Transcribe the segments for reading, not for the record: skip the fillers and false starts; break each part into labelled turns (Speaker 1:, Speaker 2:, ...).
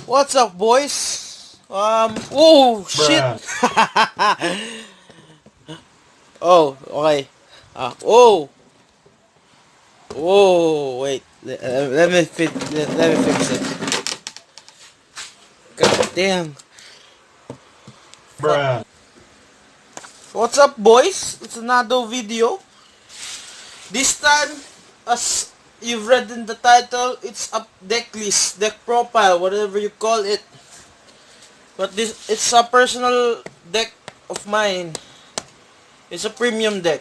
Speaker 1: What's up, boys? Oh, shit. Oh, okay. Oh, whoa, wait. Let me fix it. God damn. Fuck. What's up, boys? It's another video. This time, as you've read in the title, it's a deck list, deck profile, whatever you call it. But it's a personal deck of mine. It's a premium deck.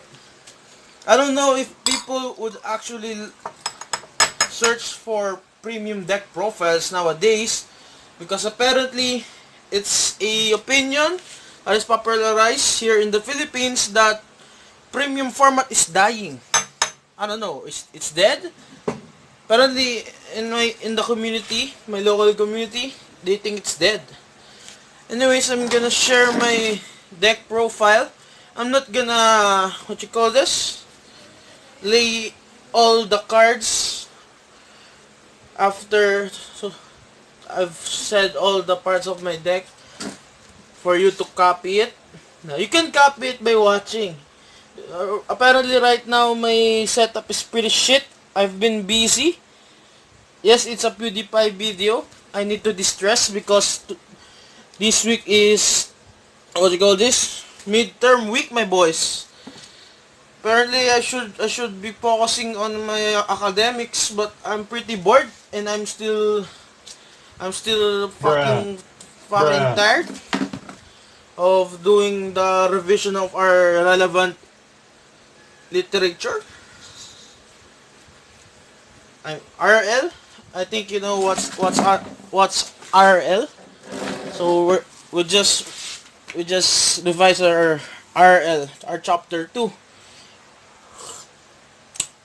Speaker 1: I don't know if people would actually search for premium deck profiles nowadays, because apparently it's a opinion that is popularized here in the Philippines that premium format is dying. I don't know, it's dead. Apparently in the community, my local community, they think it's dead. Anyways, I'm gonna share my deck profile. I'm not gonna, what you call this, lay all the cards after, so I've said all the parts of my deck for you to copy it. Now you can copy it by watching. Apparently right now my setup is pretty shit. I've been busy. Yes, it's a PewDiePie video. I need to distress because this week is, what do you call this, midterm week, my boys. Apparently I should be focusing on my academics, but I'm pretty bored and I'm still fucking tired of doing the revision of our relevant literature. I'm RL. I think you know what's RL. So we just revise our RL, our chapter 2.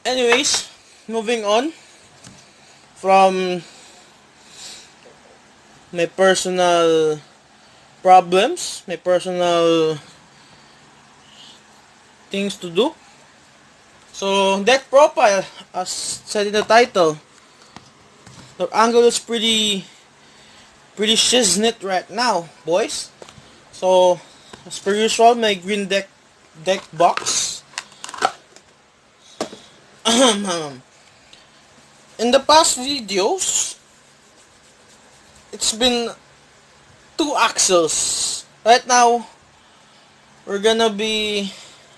Speaker 1: Anyways, moving on from my personal problems, my personal things to do. So, deck profile, as said in the title, the angle is pretty shiznit right now, boys. So, as per usual, my green deck box. In the past videos, it's been 2 axles. Right now, we're gonna be,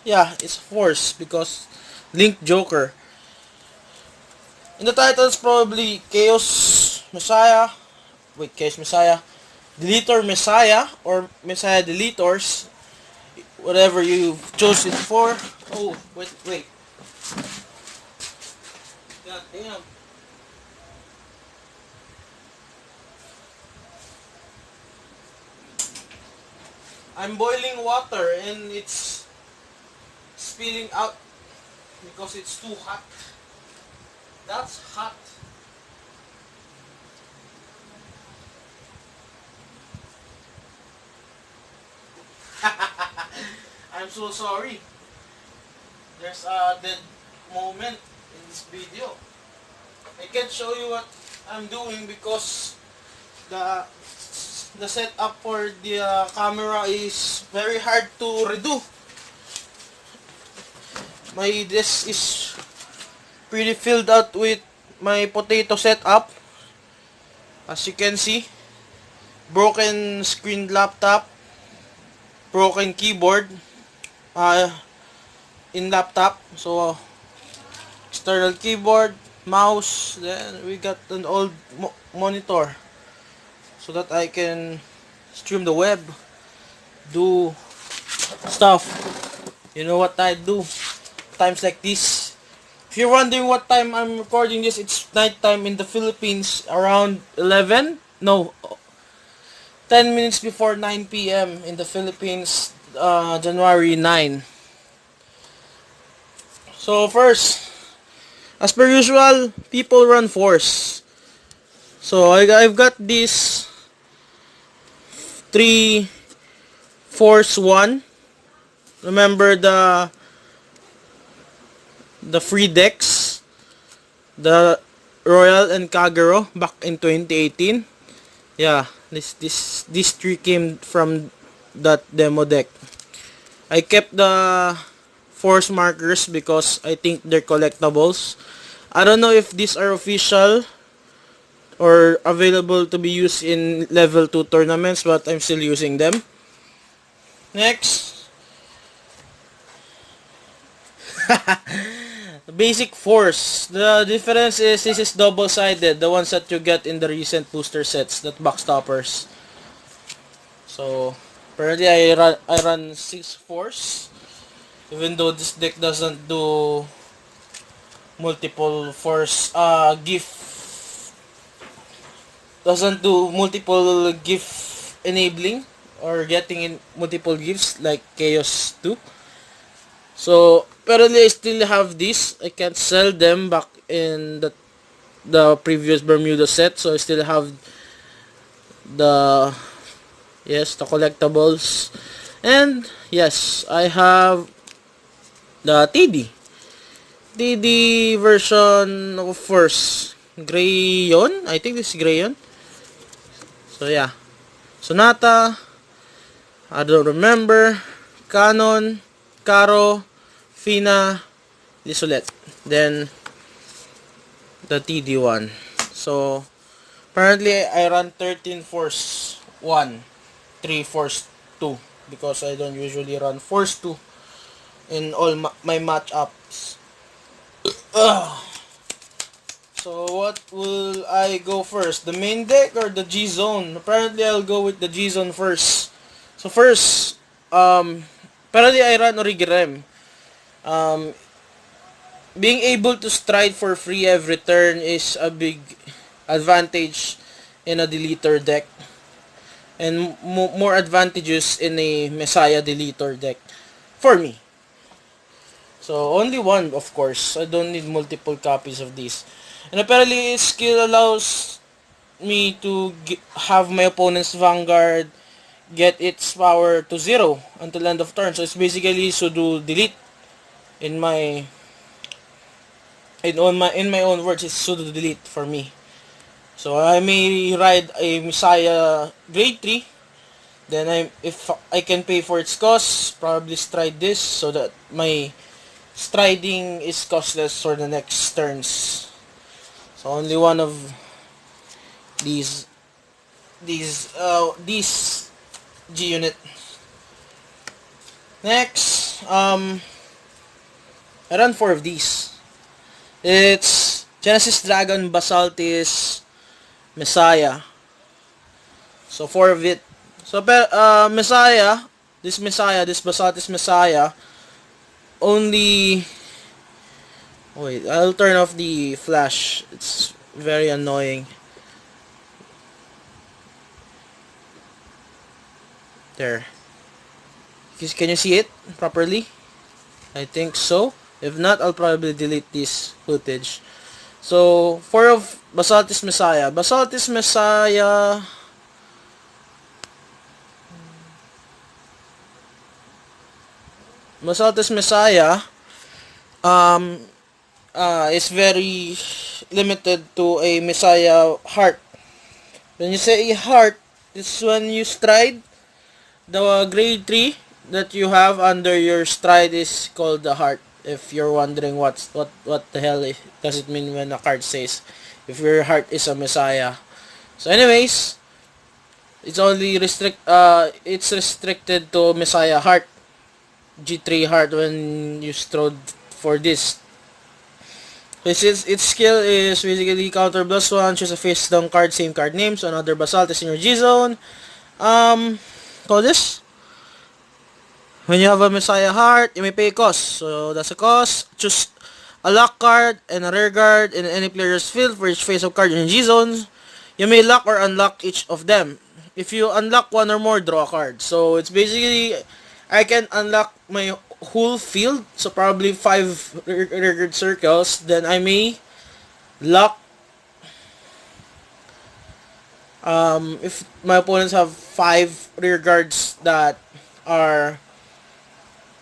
Speaker 1: yeah, it's force because Link Joker. In the title, it's probably Chaos Messiah. Wait, Chaos Messiah, Deletor Messiah, or Messiah Deletors, whatever you chose it for. Oh, wait. God damn. I'm boiling water and it's spilling out because it's too hot. That's hot. I'm so sorry. There's a dead moment in this video. I can't show you what I'm doing because the setup for the camera is very hard to redo. My desk is pretty filled out with my potato setup. As you can see, broken screen laptop, broken keyboard in laptop. So external keyboard, mouse, then we got an old monitor so that I can stream the web, do stuff. You know what I do times like this. If you're wondering what time I'm recording this, it's nighttime in the Philippines, around 11, no, 10 minutes before 9 p.m. in the Philippines, January 9. So first, as per usual, people run force. So I've got this 3 force 1. Remember the free decks, the Royal and Kagero back in 2018. Yeah, this three came from that demo deck. I kept the force markers because I think they're collectibles. I don't know if these are official or available to be used in level 2 tournaments, but I'm still using them. Next, the basic force. The difference is this is double-sided, the ones that you get in the recent booster sets, that box toppers. So, currently I run 6 force, even though this deck doesn't do multiple force gift, doesn't do multiple gift enabling or getting in multiple gifts like Chaos 2. So, apparently I still have this. I can't sell them back in the previous Bermuda set, so I still have the the collectibles. And yes, I have the TD version of first Grayon. I think this is Grayon. So yeah, Sonata, I don't remember, Canon, Caro, Fina, Lisulet. Then the TD one. So apparently I run 13 Force 1, 3 Force 2 because I don't usually run Force 2 in all my matchups. So what will I go first? The main deck or the G zone? Apparently I'll go with the G zone first. So first, apparently I run Origirem. Um, Being able to stride for free every turn is a big advantage in a deleter deck, and more advantages in a Messiah deleter deck for me. So only one, of course. I don't need multiple copies of this. And apparently its skill allows me to have my opponent's Vanguard get its power to 0 until end of turn. So it's basically sudo delete in my in my own words. It's sudo delete for me. So I may ride a Messiah grade 3. Then if I can pay for its cost, probably stride this so that my striding is costless for the next turns. So only one of these these G unit. Next, I run 4 of these. It's Genesis Dragon, Basaltis, Messiah. So 4 of it. So Messiah, this Basaltis Messiah, only... Wait, I'll turn off the flash. It's very annoying. There. Can you see it properly? I think so. If not, I'll probably delete this footage. So, 4 of Basaltis Messiah. Basaltis Messiah... Basaltis Messiah is very limited to a Messiah heart. When you say a heart, it's when you stride. The grade 3 that you have under your stride is called the heart. If you're wondering what the hell does it mean when a card says if your heart is a Messiah. So anyways, it's restricted to Messiah heart, G3 heart when you strode for this. Its skill is basically counter +1, choose a face down card, same card names, another Basaltis in your G zone. Call this. When you have a Messiah heart, you may pay a cost. So that's a cost. Choose a lock card and a rear guard in any player's field for each face of card in G zones. You may lock or unlock each of them. If you unlock one or more, draw a card. So it's basically, I can unlock my whole field. So probably 5 rear guard circles. Then I may lock, if my opponents have 5 rear guards that are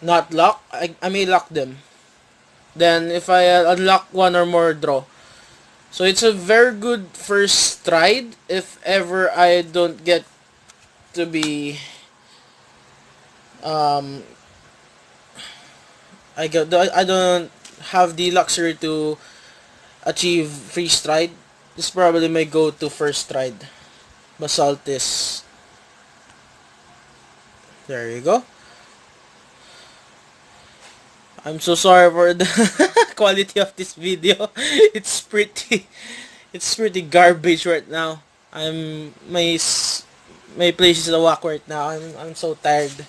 Speaker 1: not locked, I may lock them. Then if I unlock one or more, draw. So it's a very good first stride if ever I don't get to be um I don't have the luxury to achieve free stride. This is probably my go-to first stride. Basaltis. There you go. I'm so sorry for the quality of this video. It's pretty it's pretty garbage right now. My place is a walk right now. I'm so tired.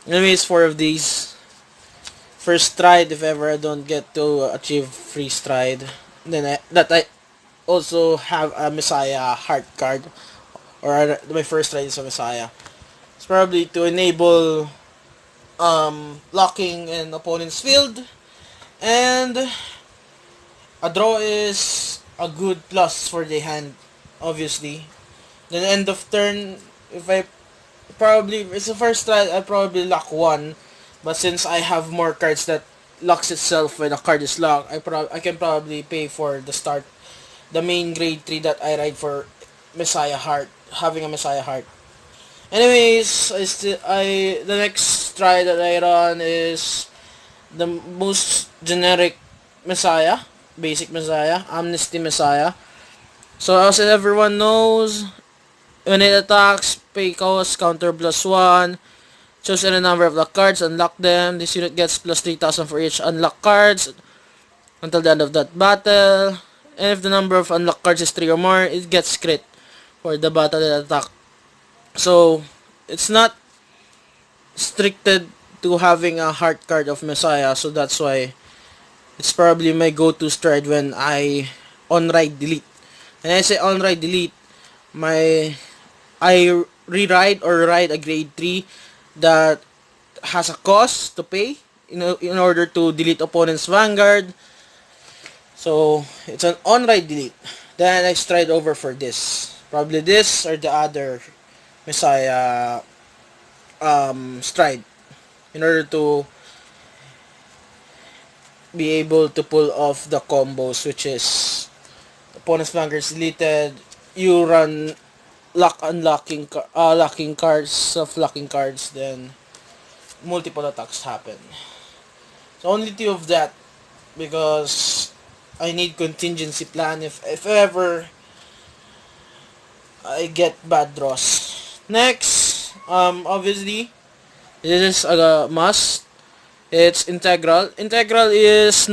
Speaker 1: Anyways, 4 of these. First stride if ever I don't get to achieve free stride. Then I also have a Messiah heart card. Or my first stride is a Messiah. It's probably to enable locking in opponent's field. And a draw is a good plus for the hand, obviously. Then end of turn, if I probably it's the first try, I probably lock one, but since I have more cards that locks itself when a card is locked, I can probably pay for the main grade 3 that I ride for Messiah Heart, having a Messiah Heart. Anyways, the next try that I run is the most generic Messiah, basic Messiah, Amnesty Messiah. So as everyone knows, when it attacks, pay cost, counter +1, choose any number of luck cards, unlock them. This unit gets plus 3,000 for each unlock cards until the end of that battle. And if the number of unlock cards is 3 or more, it gets crit for the battle and attack. So, it's not restricted to having a heart card of Messiah, so that's why it's probably my go-to stride when I on-ride delete. And I say on-ride delete, I rewrite or write a grade 3 that has a cost to pay in order to delete opponent's Vanguard. So, it's an on-ride delete. Then I stride over for this. Probably this or the other Messiah stride in order to be able to pull off the combos, which is opponent's Vanguard is deleted, you run locking cards of locking cards, then multiple attacks happen. So only 2 of that because I need contingency plan if ever I get bad draws. Next, obviously this is a must. It's integral. Integral is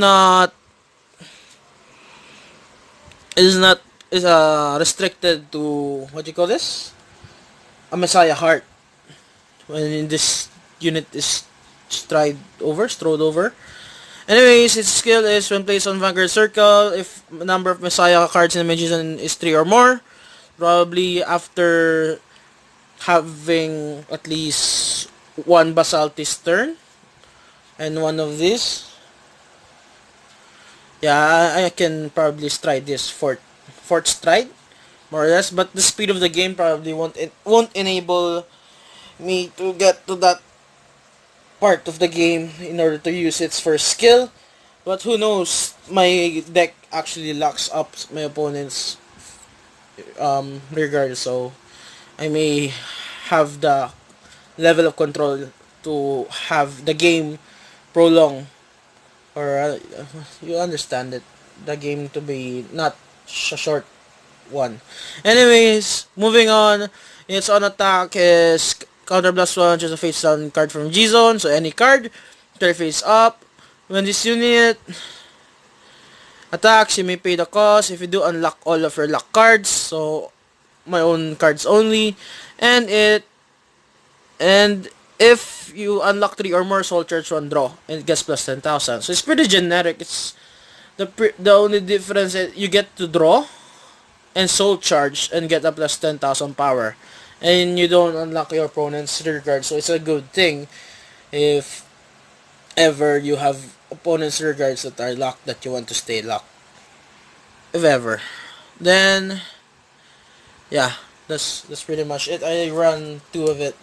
Speaker 1: restricted to what you call this? A Messiah Heart. When this unit is strode over. Anyways, its skill is when placed on Vanguard Circle, if number of Messiah cards in the magician is 3 or more, probably after having at least one Basaltist turn and one of these. Yeah, I can probably stride this fourth stride, more or less, but the speed of the game probably won't enable me to get to that part of the game in order to use its first skill. But who knows, my deck actually locks up my opponent's rear guard, so I may have the level of control to have the game prolong, or you understand it, the game to be not a short one. Anyways, moving on, its on attack is counter +1, choose a face down card from G-Zone, so any card, turn face up. When this unit attacks, you may pay the cost. If you do, unlock all of your luck cards, so my own cards only, and if you unlock 3 or more, soul charge 1 draw, and it gets plus 10,000. So it's pretty generic. It's the only difference is you get to draw and soul charge and get a plus 10,000 power, and you don't unlock your opponent's rear guard. So it's a good thing if ever you have opponent's rear guards that are locked that you want to stay locked. If ever, then yeah, that's pretty much it. I run 2 of it.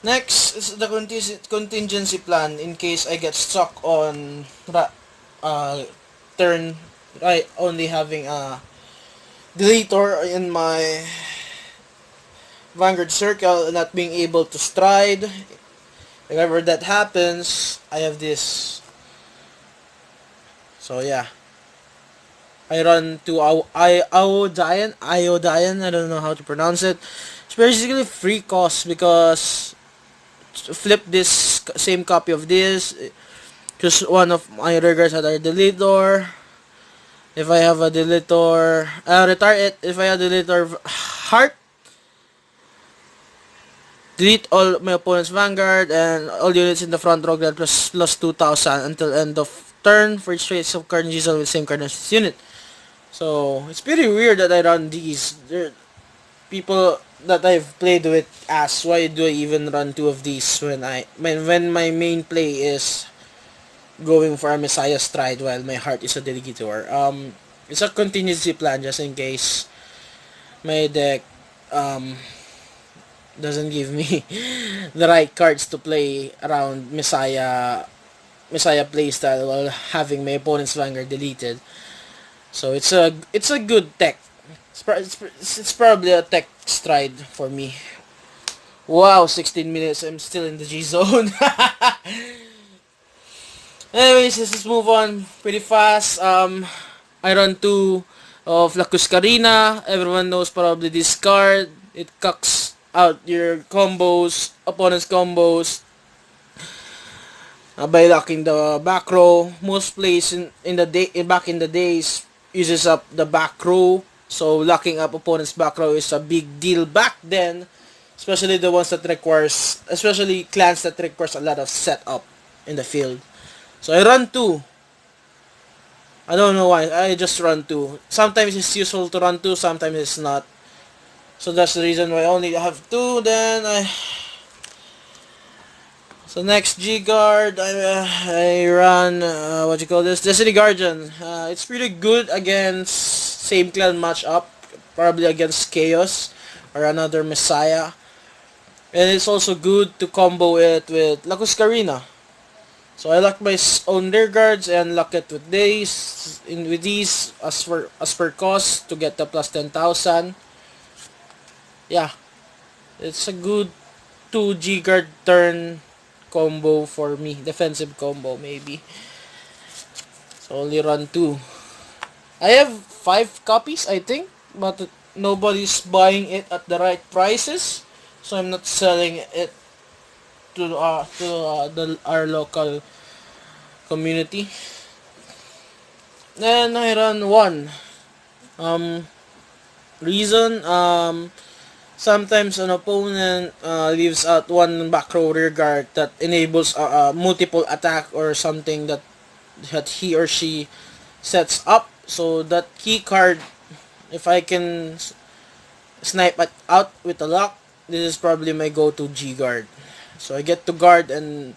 Speaker 1: Next is the contingency plan in case I get stuck on turn right, only having a Deletor in my Vanguard circle and not being able to stride. If ever that happens, I have this. So yeah, I run to Iodian. I don't know how to pronounce it. It's basically free cost because to flip this same copy of this, just one of my regards had a deletor. If I have a deletor, retire it. If I have a deletor heart, delete all my opponent's Vanguard and all units in the front row that plus 2,000 until end of turn for each trace of card diesel with same card as this unit. So it's pretty weird that I run these. People that I've played with ask why do I even run two of these when my main play is going for a Messiah stride while my heart is a Delegator. It's a contingency plan just in case my deck um doesn't give me the right cards to play around Messiah playstyle while having my opponent's Vanguard deleted. So it's a good tech. It's probably a tech stride for me. Wow, 16 minutes. I'm still in the G zone. Anyways, let's move on pretty fast. I run 2 of La Cuscarina. Everyone knows probably this card. It cucks out your combos, opponent's combos, by locking the back row. Most plays in the day back in the days uses up the back row. So locking up opponent's back row is a big deal back then, especially the ones that especially clans that requires a lot of setup in the field. So I run 2. I don't know why. I just run 2. Sometimes it's useful to run 2, sometimes it's not. So that's the reason why I only have 2. Then so next G guard, I run what you call this, Destiny Guardian. It's pretty good against same clan matchup, probably against Chaos or another Messiah, and it's also good to combo it with La Cuscarina. So I lock my own rear guards and lock it with these as per cost to get the plus 10,000. Yeah, it's a good 2G guard turn combo for me, defensive combo maybe. So only run 2. I have 5 copies I think, but nobody's buying it at the right prices, so I'm not selling it to our local community. Then I run 1. Reason, sometimes an opponent leaves out one back row rear guard that enables multiple attack or something that he or she sets up. So that key card, if I can snipe it out with a lock, this is probably my go-to G guard. So I get to guard and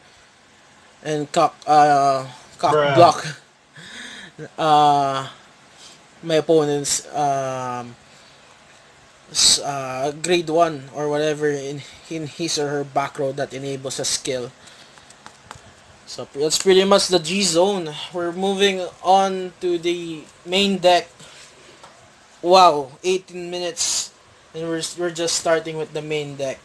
Speaker 1: cock block my opponent's grade 1 or whatever in his or her back row that enables a skill. So that's pretty much the G zone. We're moving on to the main deck. Wow, 18 minutes and we're just starting with the main deck.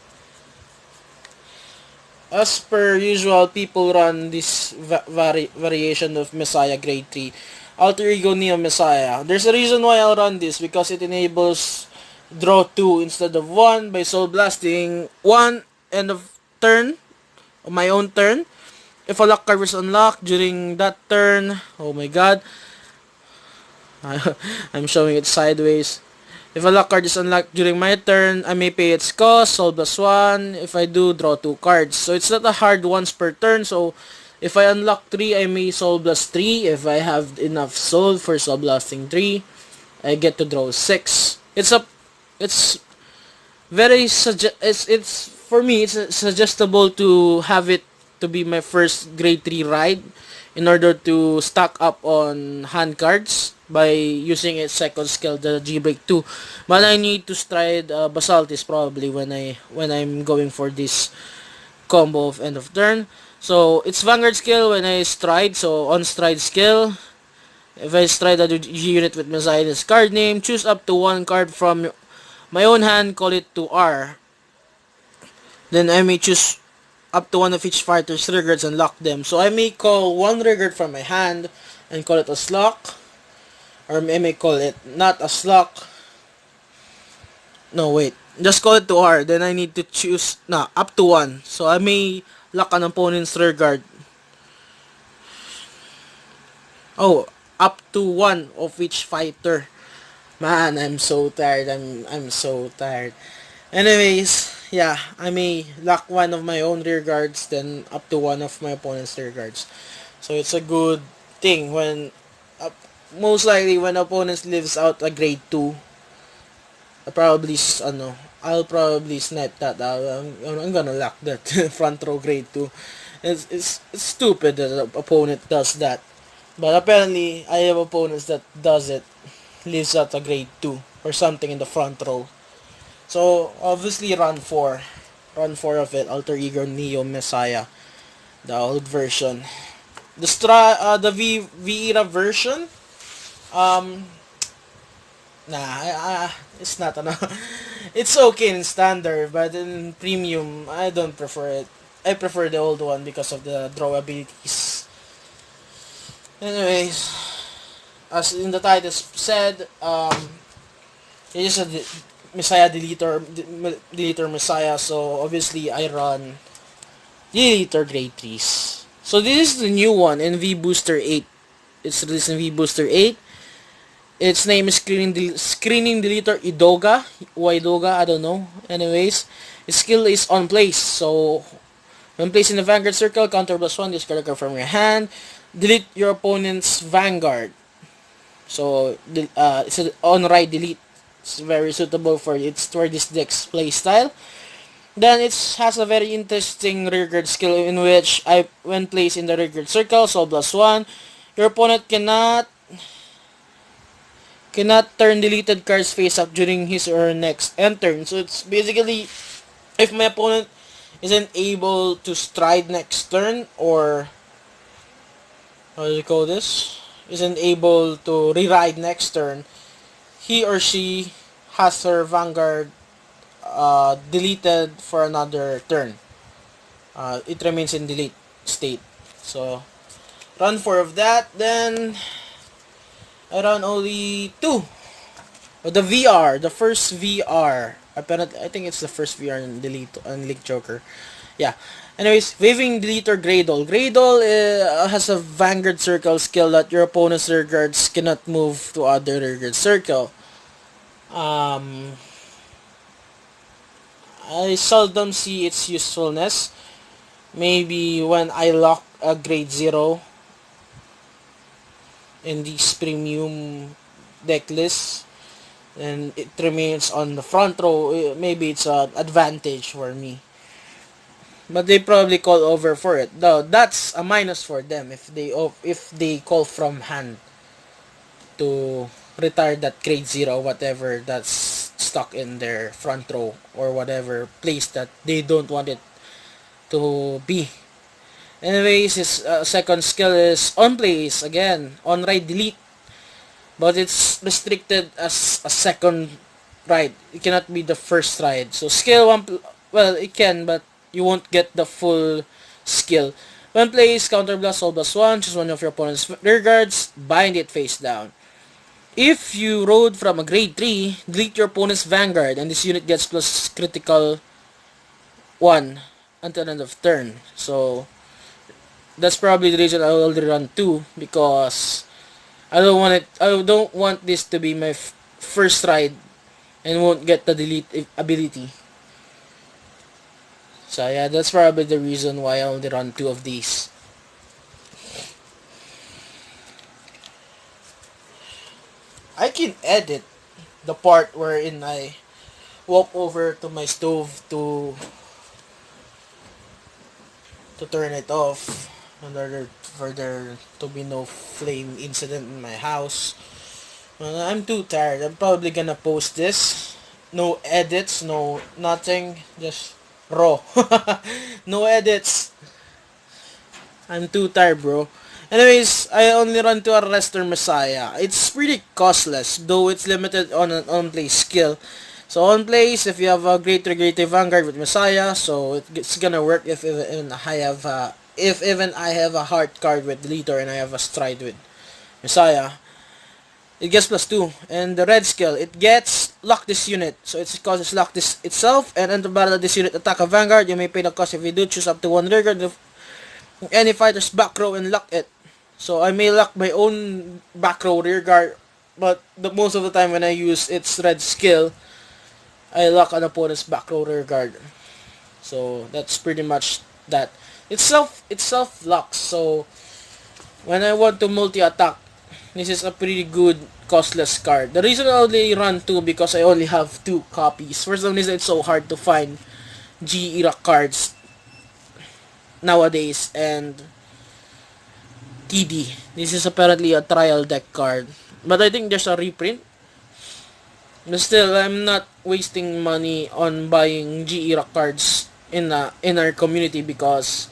Speaker 1: As per usual, people run this variation of Messiah Grade 3. Alter Ego Neo Messiah. There's a reason why I'll run this, because it enables draw 2 instead of 1 by soul blasting 1 end of turn, on my own turn. If a lock card is unlocked during that turn, oh my god, I'm showing it sideways. If a lock card is unlocked during my turn, I may pay its cost, soul plus 1. If I do, draw 2 cards. So it's not a hard once per turn. So if I unlock 3, I may soul blast 3. If I have enough soul for soul blasting 3, I get to draw 6. It's very it's for me, it's suggestible to have it to be my first grade 3 ride in order to stack up on hand cards by using its second skill, the G Break 2. But I need to stride Basaltis probably when I'm going for this combo of end of turn. So it's Vanguard skill when I stride, so on stride skill, If I stride a unit with Messiah in its card name, choose up to one card from my own hand, call it to R. Then I may choose up to one of each fighter's triggers and lock them. So I may call one trigger from my hand and call it a lock. Or I may call it not a lock. No, wait. Just call it to R. Then I need to choose, up to one. So I may lock an opponent's trigger. Oh, up to one of each fighter. Man, I'm so tired. I'm so tired. Anyways, yeah, I may lock one of my own rear guards, then up to one of my opponent's rear guards. So it's a good thing when, most likely when opponents lives out a grade 2, I'll probably snipe that out. I'm gonna lock that front row grade 2. It's stupid that the opponent does that. But apparently, I have opponents that does it, lives out a grade 2 or something in the front row. So, obviously, run 4. Run 4 of it, Alter Ego Neo Messiah. The old version. The V era version, um, it's not it's okay in standard, but in premium, I don't prefer it. I prefer the old one because of the draw abilities. Anyways, as in the title said, it is a Messiah Deletor Messiah, so obviously I run Deletor Grade 3s. So this is the new one in V Booster 8. It's released in V Booster 8. Its name is Screening Deletor Idoga. Why Idoga? I don't know. Anyways, its skill is on place. So, when placed in the Vanguard circle, counter +1, discard a card from your hand. Delete your opponent's Vanguard. So, it's an on-ride delete. It's very suitable for this deck's playstyle. Then it has a very interesting rearguard skill in which when placed in the rearguard circle, so +1, your opponent cannot turn deleted cards face up during his or her next end turn. So it's basically, if my opponent isn't able to stride next turn, or how do you call this? Isn't able to re-ride next turn, he or she has her Vanguard deleted for another turn. It remains in delete state. So, run 4 of that. Then, I run only 2. The VR, the first VR. Apparently, I think it's the first VR in Delete on League Joker. Yeah. Anyways, Waving Deletor Gradle. Gradle has a Vanguard Circle skill that your opponent's rear guards cannot move to other rear guard circle. I seldom see its usefulness. Maybe when I lock a grade 0 in these premium deck lists, and it remains on the front row, maybe it's an advantage for me. But they probably call over for it. Though that's a minus for them if they call from hand to retire that grade 0, whatever that's stuck in their front row or whatever place that they don't want it to be. Anyways, his second skill is on place, again, on ride delete. But it's restricted as a second ride. It cannot be the first ride. So skill 1, well, it can, but you won't get the full skill. When placed, counter blast all +1, choose one of your opponent's rear guards, bind it face down. If you rode from a grade 3, delete your opponent's Vanguard, and this unit gets plus critical 1 until end of turn. So, that's probably the reason I will only run 2, because I don't want this to be my first ride and won't get the delete ability. So yeah, that's probably the reason why I only run 2 of these. I can edit the part wherein I walk over to my stove to turn it off in order for there to be no flame incident in my house. I'm too tired. I'm probably gonna post this. No edits, no nothing, just raw. No edits. I'm too tired, bro. Anyways, I only run to Arrestor Messiah. It's pretty costless, though it's limited on an on-play skill. So on plays, if you have a greater Vanguard with Messiah, so it's gonna work if even I have a heart card with Deletor and I have a stride with Messiah. It gets +2, and the red skill, it gets lock this unit. So it's causes lock this itself, and enter battle this unit attack a Vanguard. You may pay the cost if you do choose up to 1 rear guard of any fighter's back row and lock it. So I may lock my own back row rear guard, but most of the time when I use its red skill, I lock an opponent's back row rear guard. So that's pretty much that. It self locks. So when I want to multi attack, this is a pretty good costless card. The reason I only run 2 because I only have 2 copies. For some reason, it's so hard to find G era cards nowadays, and TD. This is apparently a trial deck card, but I think there's a reprint. But still, I'm not wasting money on buying G era cards in our community because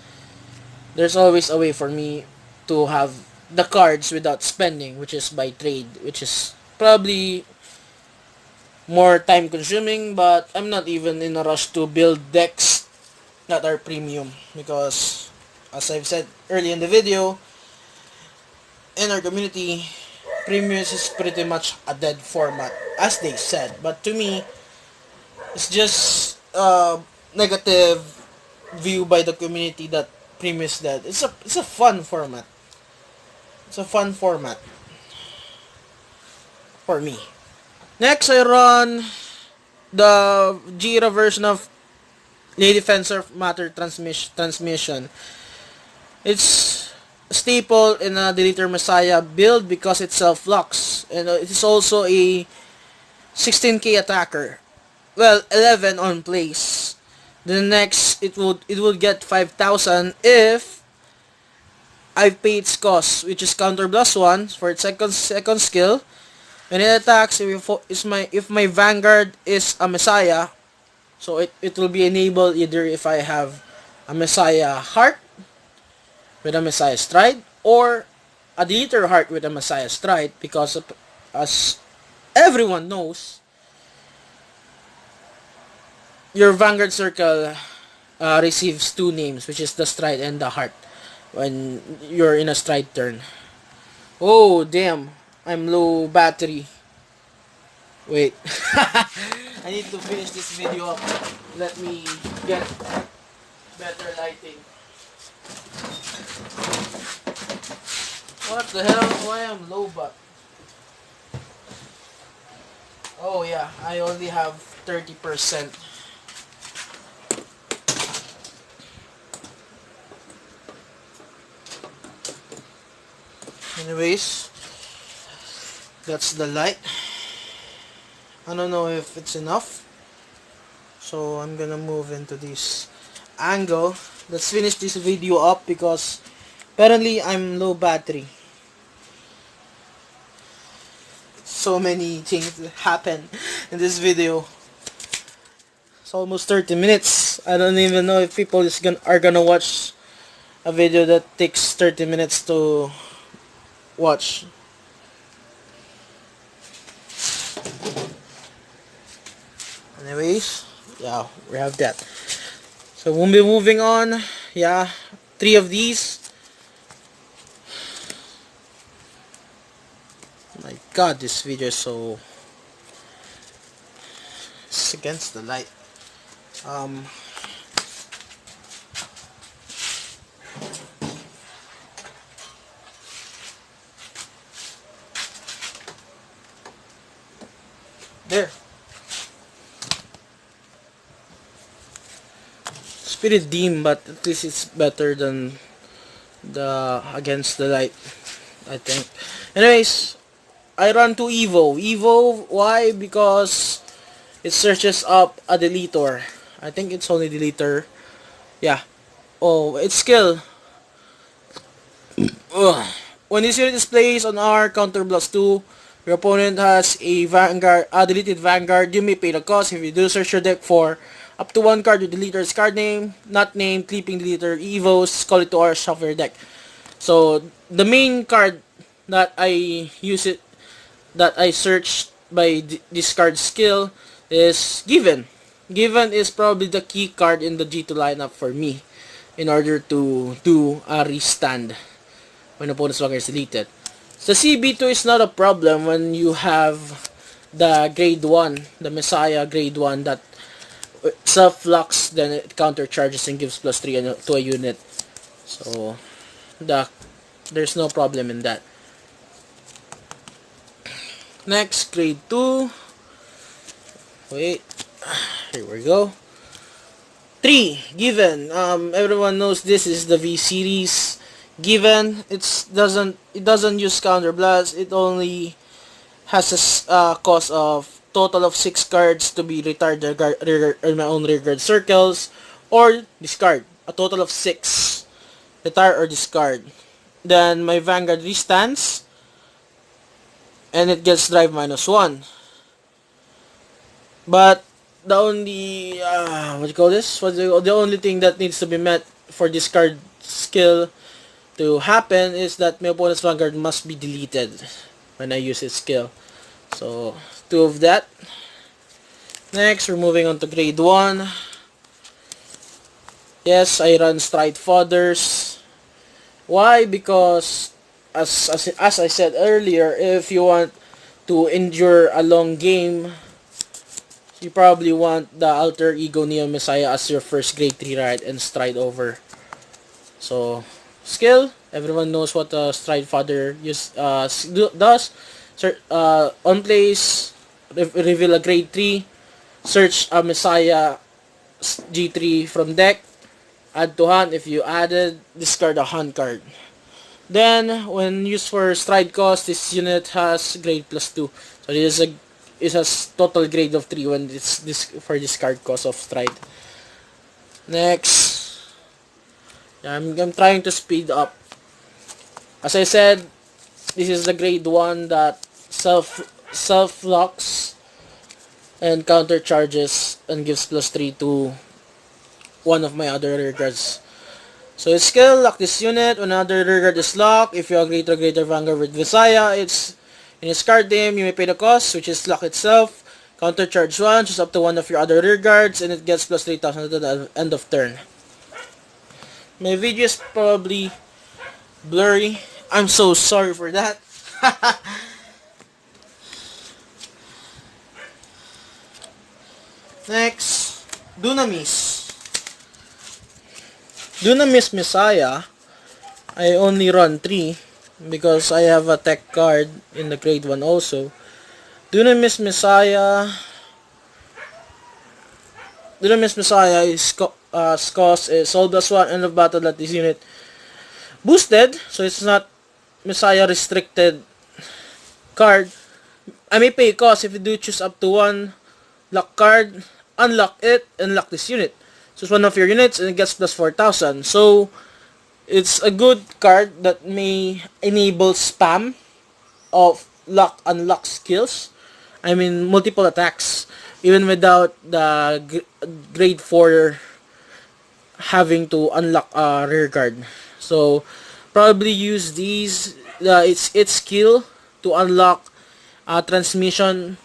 Speaker 1: there's always a way for me to have the cards without spending, which is by trade, which is probably more time consuming, but I'm not even in a rush to build decks that are premium because, as I've said early in the video, in our community, premium is pretty much a dead format, as they said. But to me, it's just a negative view by the community that premium is dead. It's a fun format. It's a fun format for me. Next, I run the Jira version of Lady Fencer Matter Transmission. It's a staple in a Deletor Messiah build because it self-locks. And it is also a 16k attacker. Well, 11 on place. The next, it would get 5,000 if I pay its cost, which is counter +1 for its second skill. When it attacks, if my Vanguard is a Messiah, so it will be enabled either if I have a Messiah Heart with a Messiah Stride, or a Deletor Heart with a Messiah Stride, because as everyone knows, your Vanguard circle receives 2 names, which is the Stride and the Heart, when you're in a Stride turn. Oh, damn. I'm low battery. Wait. I need to finish this video up. Let me get better lighting. What the hell? Why am low bat? Oh yeah, I only have 30%. Anyways, that's the light. I don't know if it's enough, so I'm gonna move into this angle. Let's finish this video up because apparently I'm low battery. So many things happen in this video. It's almost 30 minutes. I don't even know if people are gonna watch a video that takes 30 minutes to watch. Anyways, yeah, we have that. So we'll be moving on. Yeah, 3 of these. My god, this video is so... it's against the light. There. It's pretty dim, but at least it's better than the against the light, I think. Anyways, I run to Evo. Evo, why? Because it searches up a Deletor. I think it's only Deletor. Yeah. Oh, it's skill. Ugh. When this unit is placed on our counter +2, your opponent has a Vanguard, a deleted Vanguard. You may pay the cost. If you do search your deck for up to 1 card with Deletor's card name, not named, clipping Deletor, Evos, call it to our shuffle your deck. So the main card that I use it that I searched by discard skill is Given. Given is probably the key card in the G2 lineup for me in order to do a restand when opponent's Vanguard is deleted. So CB2 is not a problem when you have the grade 1, the Messiah grade 1 that self-locks, then it counter charges and gives plus 3 to a unit. So there's no problem in that. Next, grade 2. Wait. Here we go. 3. Given. Everyone knows this is the V series. Given, it doesn't use counter blast. It only has a cost of total of 6 cards to be retired in my own rearguard circles or discard. A total of 6. Retire or discard. Then my Vanguard restands and it gets drive -1. But the only what do you call this? The only thing that needs to be met for discard skill to happen is that my opponent's Vanguard must be deleted when I use its skill. So 2 of that. Next, we're moving on to grade 1. Yes, I run Stride Fodders. Why? Because as I said earlier, if you want to endure a long game, you probably want the Alter Ego Neo Messiah as your first grade 3 ride and Stride over. So, skill, everyone knows what a Stride Fodder does. On place, reveal a grade 3, search a Messiah G3 from deck, add to hand. If you added, discard a hand card. Then, when used for Stride cost, this unit has grade +2. So, it has total grade of 3 when it's for discard cost of Stride. Next, I'm trying to speed up. As I said, this is the grade 1 that self locks and counter charges and gives +3 to one of my other rear guards. So its skill, lock this unit. When another rear guard is locked, if you agree to a greater Vanguard with Visaya, it's in its card name, you may pay the cost, which is lock itself. Counter charge 1, choose up to one of your other rear guards, and it gets +3,000 at the end of turn. My video is probably blurry. I'm so sorry for that. Next, Dunamis. Dunamis Messiah, I only run 3 because I have a tech card in the grade 1 also. Dunamis Messiah is cost is Soul +1 end of battle at this unit boosted, so it's not Messiah restricted card. I may pay cost if you do choose up to one lock card, unlock it, and lock this unit. So it's one of your units and it gets +4,000. So it's a good card that may enable spam of lock unlock skills. I mean multiple attacks even without the grade 4 having to unlock a rear guard. So probably use its skill to unlock transmission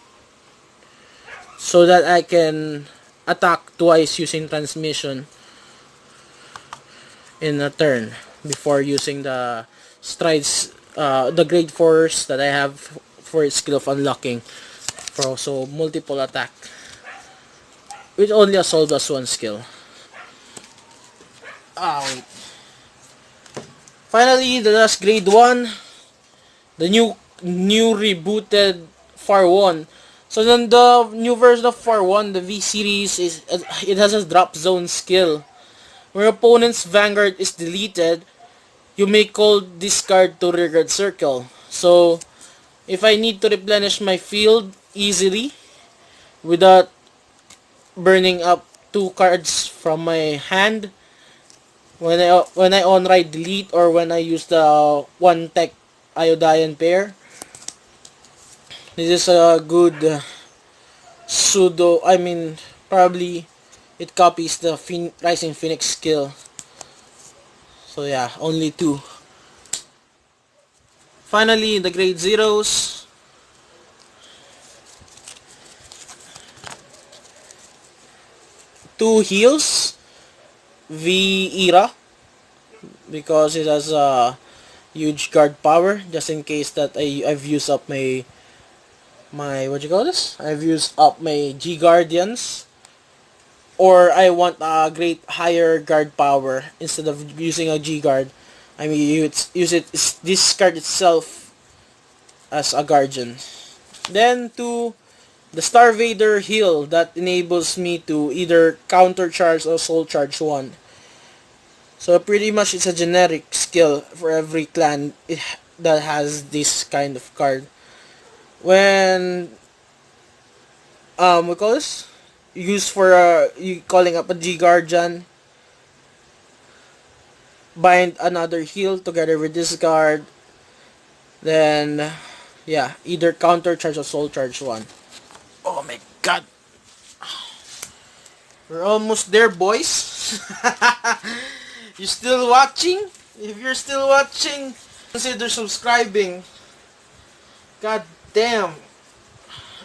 Speaker 1: so that I can attack twice using transmission in a turn before using the strides, the grade 4s that I have for its skill of unlocking. So multiple attack with only a Soul +1 skill. Wait. Finally, the last grade 1, the new rebooted Far 1. So then the new version of Far 1, the V series, it has a drop zone skill. Where opponent's Vanguard is deleted, you may cold discard to rearguard circle. So if I need to replenish my field easily without burning up 2 cards from my hand, when I on ride delete or when I use the one tech Iodian pair, this is a good pseudo. I mean, probably it copies the Rising Phoenix skill. So yeah, only 2. Finally, the grade zeros. Two heals. V Era, because it has a huge guard power, just in case that I've used up my what you call this? I've used up my G Guardians, or I want a great higher guard power instead of using a G Guard. I mean, this card itself as a guardian. Then to the Star Vader heal that enables me to either counter charge or soul charge one. So pretty much it's a generic skill for every clan that has this kind of card. When we call this used for you calling up a G Guardian, bind another heal together with this guard, then yeah, either counter charge or soul charge one. Oh my god, we're almost there, boys. You still watching? If you're still watching, consider subscribing. God damn,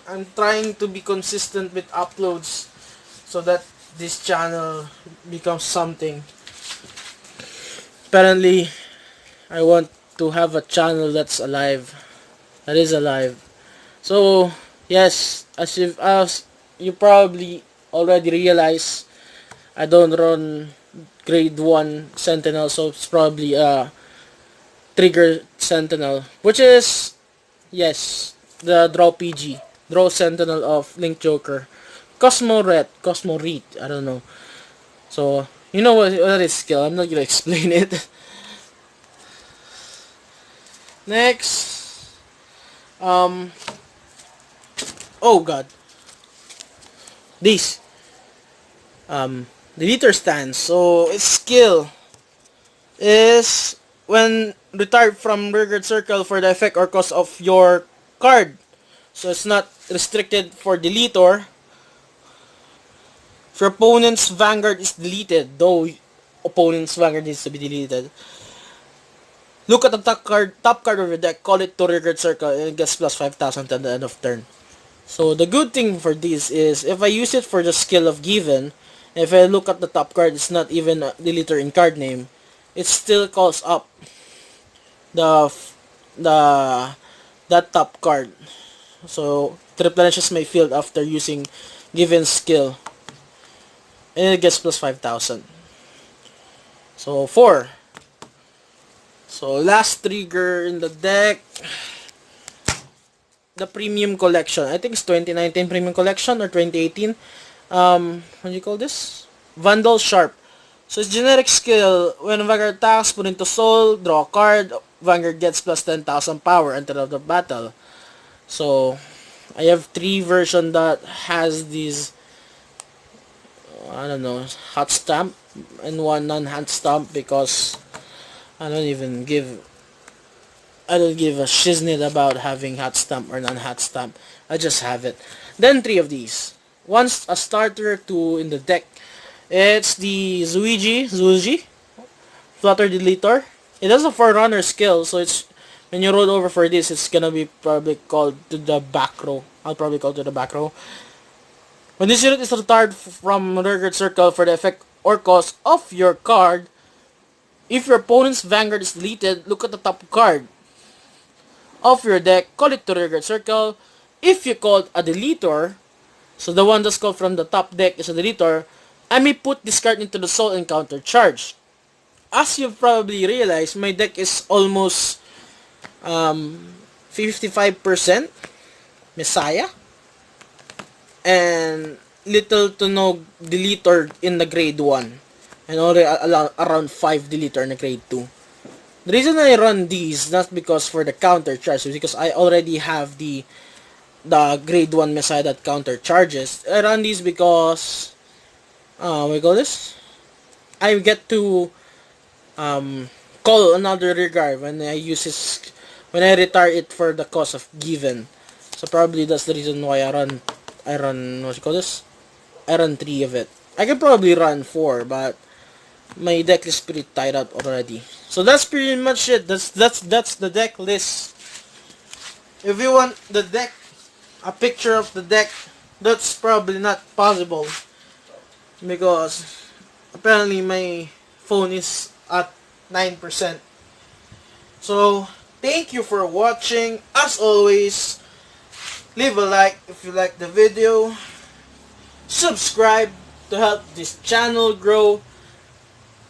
Speaker 1: I'm trying to be consistent with uploads so that this channel becomes something. Apparently, I want to have a channel that's alive. That is alive. So, yes, as you probably already realize, I don't run grade 1 Sentinel, so it's probably a Trigger Sentinel, which is, yes, the Draw PG, Draw Sentinel of Link Joker. Cosmo Ret, I don't know. So, you know what is skill, I'm not gonna explain it. Next, oh god, this, Deletor stance. So its skill is when retired from Vanguard circle for the effect or cost of your card. So it's not restricted for Deletor. If your opponent's Vanguard is deleted, though opponent's Vanguard needs to be deleted, look at the top card of your deck, call it to Vanguard circle, and it gets plus 5,000 at the end of turn. So the good thing for this is, if I use it for the skill of Given, if I look at the top card, it's not even a Deletor in card name, it still calls up that top card. So it replenishes my field after using Given skill, and it gets plus 5,000. So 4. So last trigger in the deck, the Premium Collection. I think it's 2019 Premium Collection or 2018. What do you call this? Vandal Sharp. So it's generic skill. When Vanguard attacks, put into soul, draw a card. Vanguard gets plus 10,000 power until of the battle. So I have 3 version that has these, I don't know, hot stamp, and 1 non-hot stamp, because I don't give a shiznit about having hot stamp or non-hot stamp. I just have it. Then 3 of these. One's a starter, 2 in the deck. It's the Zuiji Flutter Deletor. It has a Forerunner skill, so it's, when you roll over for this, it's gonna be probably called to the back row. I'll probably call to the back row. When this unit is retired from Vanguard circle for the effect or cost of your card, if your opponent's Vanguard is deleted, look at the top card of your deck, call it to Vanguard circle. If you called a Deletor, so the one that's called from the top deck is a Deletor, I may put this card into the soul and counter charge. As you've probably realized, my deck is almost 55% Messiah and little to no Deletor in the grade 1, and only around 5 Deletor in the grade 2. The reason I run these, not because for the counter charge, is because I already have the grade 1 Messiah that counter charges. I run these because we call this, I get to call another regard when I use this, when I retire it for the cost of Given. So probably that's the reason why I run what you call this, I run 3 of it. I can probably run 4, but my deck is pretty tied up already. So that's pretty much it. That's the deck list If you want the deck, a picture of the deck, that's probably not possible because apparently my phone is at 9%. So thank you for watching. As always, leave a like if you like the video, subscribe to help this channel grow,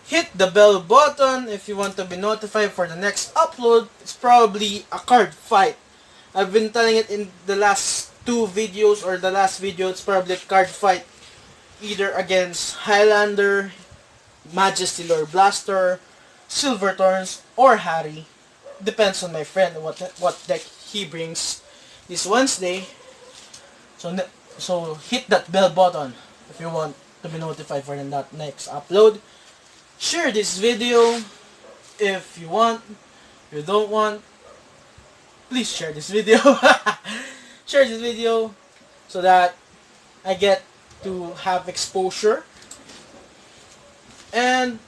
Speaker 1: hit the bell button if you want to be notified for the next upload. It's probably a card fight. I've been telling it in the last two videos, or the last video, it's probably a card fight either against Highlander, Majesty Lord Blaster, Silverthorns, or Harry. Depends on my friend what deck he brings this Wednesday. So hit that bell button if you want to be notified for the next upload. Share this video if you want. If you don't want, please share this video. Share this video so that I get to have exposure. And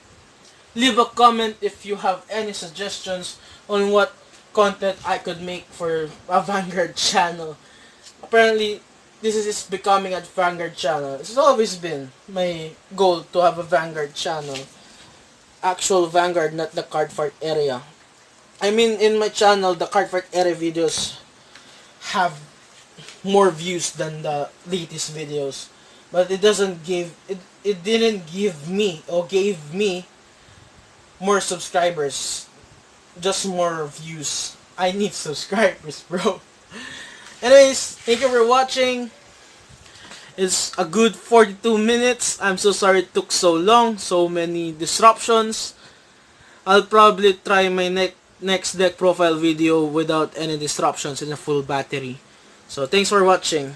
Speaker 1: leave a comment if you have any suggestions on what content I could make for a Vanguard channel. Apparently, this is becoming a Vanguard channel. It's always been my goal to have a Vanguard channel. Actual Vanguard, not the Cardfight area. I mean, in my channel, the Cardfight area videos have more views than the latest videos. But it doesn't give, it didn't give me, or gave me, more subscribers. Just more views. I need subscribers, bro. Anyways, thank you for watching. It's a good 42 minutes. I'm so sorry it took so long. So many disruptions. I'll probably try my next deck profile video without any disruptions in a full battery. So thanks for watching.